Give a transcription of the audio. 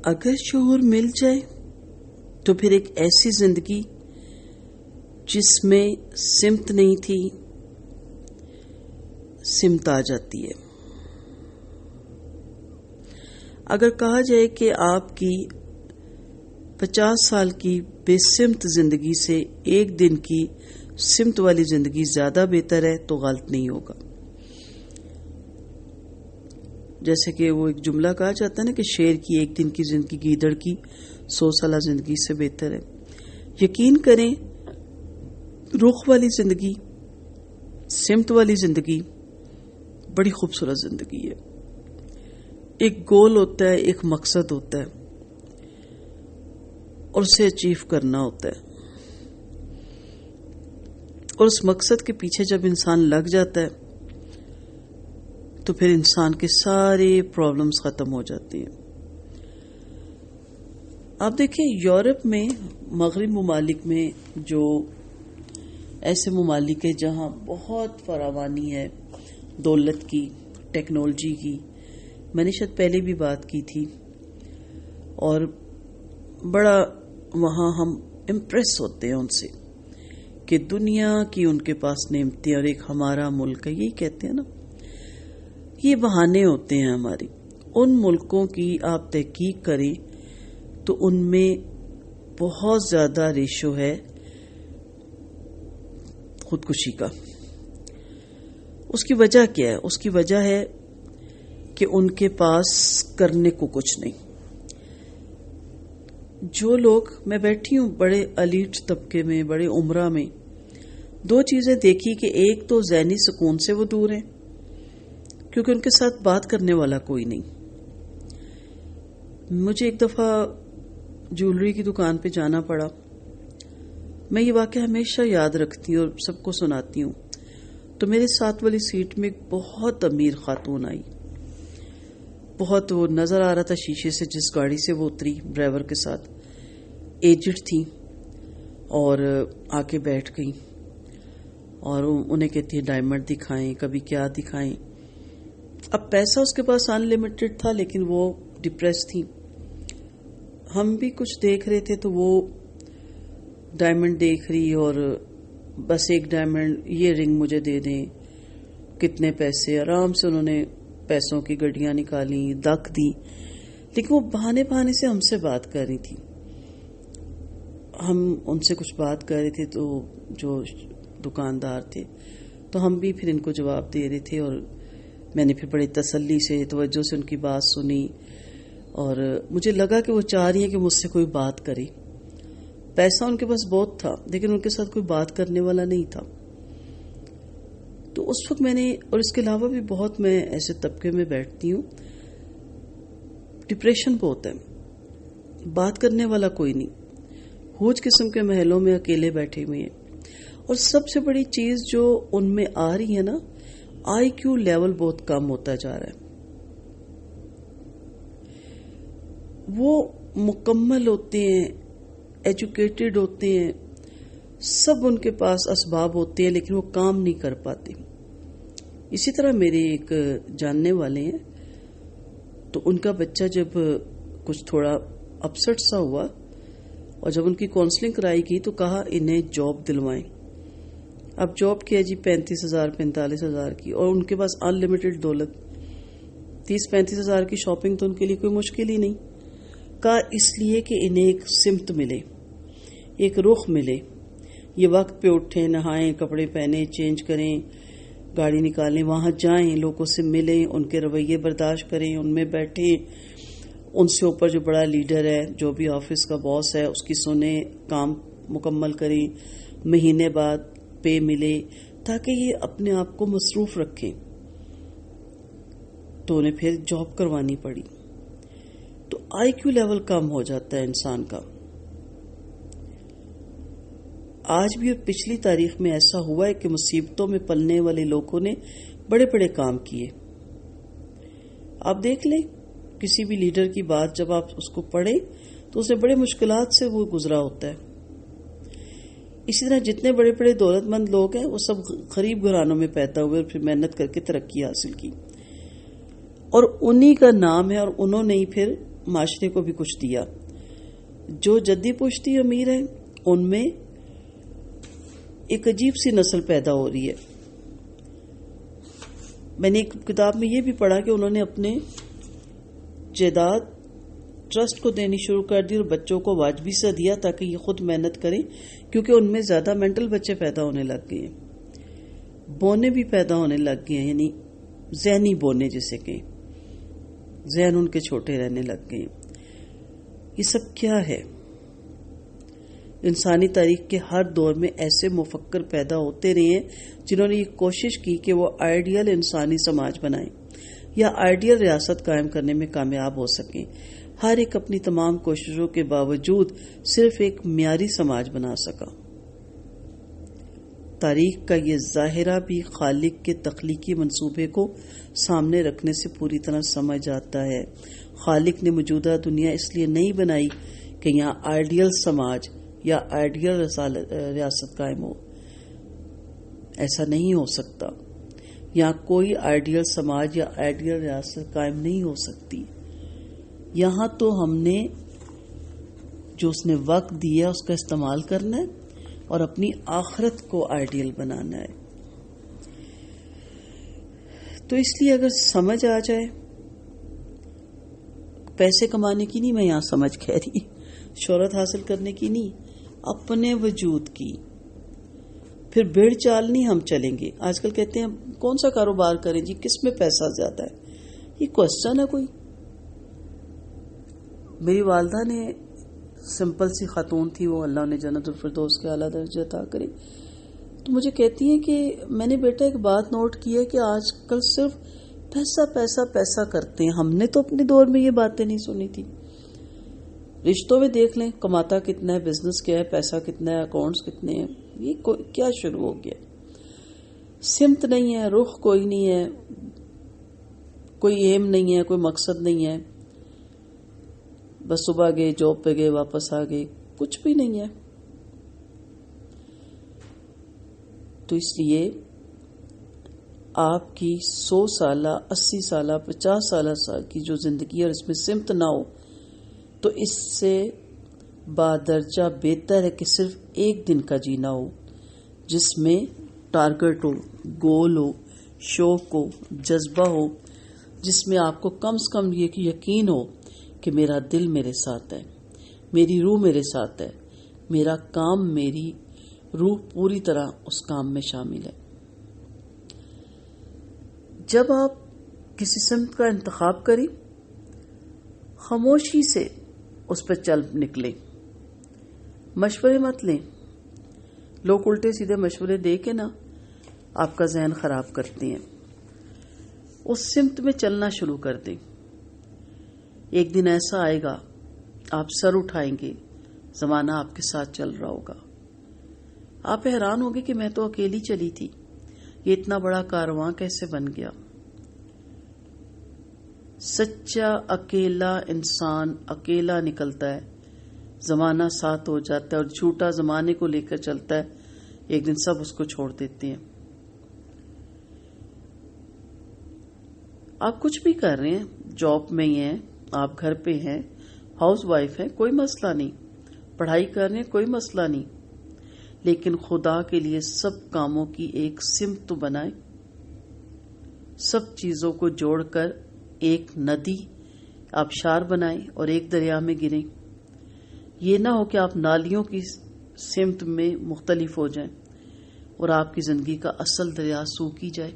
اگر شعور مل جائے تو پھر ایک ایسی زندگی جس میں سمت نہیں تھی سمت آ جاتی ہے. اگر کہا جائے کہ آپ کی 50 سال کی بے سمت زندگی سے ایک دن کی سمت والی زندگی زیادہ بہتر ہے تو غلط نہیں ہوگا. جیسے کہ وہ ایک جملہ کہا جاتا ہے نا کہ شیر کی ایک دن کی زندگی گیدڑ کی 100 سالہ زندگی سے بہتر ہے. یقین کریں رخ والی زندگی، سمت والی زندگی بڑی خوبصورت زندگی ہے. ایک گول ہوتا ہے، ایک مقصد ہوتا ہے اور اسے اچیو کرنا ہوتا ہے، اور اس مقصد کے پیچھے جب انسان لگ جاتا ہے تو پھر انسان کے سارے پرابلمز ختم ہو جاتی ہیں. آپ دیکھیں یورپ میں، مغرب ممالک میں، جو ایسے ممالک ہیں جہاں بہت فراوانی ہے دولت کی، ٹیکنالوجی کی، میں نے شاید پہلے بھی بات کی تھی، اور بڑا وہاں ہم امپریس ہوتے ہیں ان سے کہ دنیا کی ان کے پاس نعمتیں اور ایک ہمارا ملک ہے. یہی کہتے ہیں نا، یہ بہانے ہوتے ہیں ہماری. ان ملکوں کی آپ تحقیق کریں تو ان میں بہت زیادہ ریشو ہے خودکشی کا. اس کی وجہ کیا ہے؟ اس کی وجہ ہے کہ ان کے پاس کرنے کو کچھ نہیں. جو لوگ، میں بیٹھی ہوں بڑے ایلیٹ طبقے میں، بڑے عمرہ میں، دو چیزیں دیکھی کہ ایک تو ذہنی سکون سے وہ دور ہیں کیونکہ ان کے ساتھ بات کرنے والا کوئی نہیں. مجھے ایک دفعہ جیولری کی دکان پہ جانا پڑا. میں یہ واقعہ ہمیشہ یاد رکھتی ہوں اور سب کو سناتی ہوں. تو میرے ساتھ والی سیٹ میں ایک بہت امیر خاتون آئی. بہت، وہ نظر آ رہا تھا شیشے سے جس گاڑی سے وہ اتری ڈرائیور کے ساتھ. ایجڈ تھی اور آ کے بیٹھ گئی اور انہیں کہتی ہے ڈائمنڈ دکھائیں، کبھی کیا دکھائیں. اب پیسہ اس کے پاس ان لمیٹڈ تھا لیکن وہ ڈپریس تھی. ہم بھی کچھ دیکھ رہے تھے تو وہ ڈائمنڈ دیکھ رہی اور بس ایک ڈائمنڈ، یہ رنگ مجھے دے دیں، کتنے پیسے. آرام سے انہوں نے پیسوں کی گڈیاں نکالی، دک دی، لیکن وہ بہانے سے ہم سے بات کر رہی تھی. ہم ان سے کچھ بات کر رہے تھے تو جو دکاندار تھے تو ہم بھی پھر ان کو جواب دے رہے تھے، اور میں نے پھر بڑی تسلی سے، توجہ سے ان کی بات سنی، اور مجھے لگا کہ وہ چاہ رہی ہیں کہ مجھ سے کوئی بات کرے. پیسہ ان کے پاس بہت تھا لیکن ان کے ساتھ کوئی بات کرنے والا نہیں تھا. تو اس وقت میں نے، اور اس کے علاوہ بھی بہت، میں ایسے طبقے میں بیٹھتی ہوں، ڈپریشن بہت ہے، بات کرنے والا کوئی نہیں، ہوج قسم کے محلوں میں اکیلے بیٹھے ہوئے ہیں. اور سب سے بڑی چیز جو ان میں آ رہی ہے نا، آئی کیو لیول بہت کم ہوتا جا رہا ہے. وہ مکمل ہوتے ہیں، ایجوکیٹڈ ہوتے ہیں، سب ان کے پاس اسباب ہوتے ہیں لیکن وہ کام نہیں کر پاتے. اسی طرح میرے ایک جاننے والے ہیں، تو ان کا بچہ جب کچھ تھوڑا اپسٹ سا ہوا اور جب ان کی کاؤنسلنگ کرائی گئی تو کہا انہیں جاب دلوائیں. اب جاب کیا جی 35,000 45,000 کی، اور ان کے پاس ان لمیٹڈ دولت، 30-35,000 کی شاپنگ تو ان کے لیے کوئی مشکل ہی نہیں. کہا اس لیے کہ انہیں ایک سمت ملے، ایک رخ ملے. یہ وقت پہ اٹھیں، نہائیں، کپڑے پہنیں، چینج کریں، گاڑی نکالیں، وہاں جائیں، لوگوں سے ملیں، ان کے رویے برداشت کریں، ان میں بیٹھیں، ان سے اوپر جو بڑا لیڈر ہے، جو بھی آفس کا باس ہے، اس کی سنیں، کام مکمل کریں، مہینے بعد پے ملے، تاکہ یہ اپنے آپ کو مصروف رکھیں. تو انہیں پھر جاب کروانی پڑی. تو آئی کیو لیول کم ہو جاتا ہے انسان کا. آج بھی اور پچھلی تاریخ میں ایسا ہوا ہے کہ مصیبتوں میں پلنے والے لوگوں نے بڑے بڑے کام کیے. آپ دیکھ لیں کسی بھی لیڈر کی بات جب آپ اس کو پڑھیں تو اسے بڑے مشکلات سے وہ گزرا ہوتا ہے. اسی طرح جتنے بڑے بڑے دولت مند لوگ ہیں وہ سب غریب گھرانوں میں پیدا ہوئے اور پھر محنت کر کے ترقی حاصل کی، اور انہی کا نام ہے، اور انہوں نے ہی پھر معاشرے کو بھی کچھ دیا. جو جدی پشتی امیر ہیں ان میں ایک عجیب سی نسل پیدا ہو رہی ہے. میں نے ایک کتاب میں یہ بھی پڑھا کہ انہوں نے اپنے جائیداد ٹرسٹ کو دینی شروع کر دی اور بچوں کو واجبی سے دیا تاکہ یہ خود محنت کریں، کیونکہ ان میں زیادہ مینٹل بچے پیدا ہونے لگ گئے ہیں. بونے بھی پیدا ہونے لگ گئے ہیں، یعنی ذہنی بونے جسے کہیں، ذہن ان کے چھوٹے رہنے لگ گئے ہیں. یہ سب کیا ہے؟ انسانی تاریخ کے ہر دور میں ایسے مفکر پیدا ہوتے رہے ہیں جنہوں نے یہ کوشش کی کہ وہ آئیڈیل انسانی سماج بنائیں یا آئیڈیل ریاست قائم کرنے میں کامیاب ہو سکیں. ہر ایک اپنی تمام کوششوں کے باوجود صرف ایک معیاری سماج بنا سکا. تاریخ کا یہ ظاہرہ بھی خالق کے تخلیقی منصوبے کو سامنے رکھنے سے پوری طرح سمجھ آتا ہے. خالق نے موجودہ دنیا اس لیے نہیں بنائی کہ یہاں آئیڈیل سماج یا آئیڈیل ریاست قائم ہو. ایسا نہیں ہو سکتا. یہاں کوئی آئیڈیل سماج یا آئیڈیل ریاست قائم نہیں ہو سکتی. یہاں تو ہم نے جو اس نے وقت دیا اس کا استعمال کرنا ہے اور اپنی آخرت کو آئیڈیل بنانا ہے. تو اس لیے اگر سمجھ آ جائے، پیسے کمانے کی نہیں میں یہاں سمجھ کہہ رہی، شہرت حاصل کرنے کی نہیں، اپنے وجود کی، پھر بھیڑ چال نہیں ہم چلیں گے. آج کل کہتے ہیں کون سا کاروبار کریں جی، کس میں پیسہ زیادہ ہے؟ یہ کوسچن ہے کوئی؟ میری والدہ نے، سمپل سی خاتون تھی وہ، اللہ نے جنت الفردوس کے اعلیٰ درجے عطا کرے، تو مجھے کہتی ہیں کہ میں نے بیٹا ایک بات نوٹ کی ہے کہ آج کل صرف پیسہ پیسہ پیسہ کرتے ہیں. ہم نے تو اپنے دور میں یہ باتیں نہیں سنی تھی. رشتوں میں دیکھ لیں، کماتا کتنا ہے، بزنس کیا ہے، پیسہ کتنا ہے، اکاؤنٹس کتنے ہیں. یہ کیا شروع ہو گیا؟ سمت نہیں ہے، رخ کوئی نہیں ہے، کوئی ایم نہیں ہے، کوئی مقصد نہیں ہے. بس صبح گئے، جاب پہ گئے، واپس آ گئے، کچھ بھی نہیں ہے. تو اس لیے آپ کی 100 سالہ، 80 سالہ، 50 سالہ کی جو زندگی ہے اور اس میں سمت نہ ہو تو اس سے بادرجہ بہتر ہے کہ صرف ایک دن کا جینا ہو جس میں ٹارگٹ ہو، گول ہو، شوق ہو، جذبہ ہو، جس میں آپ کو کم سے کم یہ یقین ہو کہ میرا دل میرے ساتھ ہے، میری روح میرے ساتھ ہے، میرا کام، میری روح پوری طرح اس کام میں شامل ہے. جب آپ کسی سمت کا انتخاب کریں، خاموشی سے اس پہ چل نکلیں، مشورے مت لیں. لوگ الٹے سیدھے مشورے دے کے نا آپ کا ذہن خراب کرتے ہیں. اس سمت میں چلنا شروع کر دیں. ایک دن ایسا آئے گا آپ سر اٹھائیں گے، زمانہ آپ کے ساتھ چل رہا ہوگا. آپ حیران ہوگے کہ میں تو اکیلی چلی تھی، یہ اتنا بڑا کارواں کیسے بن گیا. سچا اکیلا انسان اکیلا نکلتا ہے، زمانہ ساتھ ہو جاتا ہے، اور جھوٹا زمانے کو لے کر چلتا ہے، ایک دن سب اس کو چھوڑ دیتے ہیں. آپ کچھ بھی کر رہے ہیں، جاب میں ہی ہیں، آپ گھر پہ ہیں، ہاؤس وائف ہیں، کوئی مسئلہ نہیں، پڑھائی کر رہے ہیں، کوئی مسئلہ نہیں، لیکن خدا کے لیے سب کاموں کی ایک سمت تو بنائیں. سب چیزوں کو جوڑ کر ایک ندی آبشار بنائیں اور ایک دریا میں گریں. یہ نہ ہو کہ آپ نالیوں کی سمت میں مختلف ہو جائیں اور آپ کی زندگی کا اصل دریا سوکھی جائے.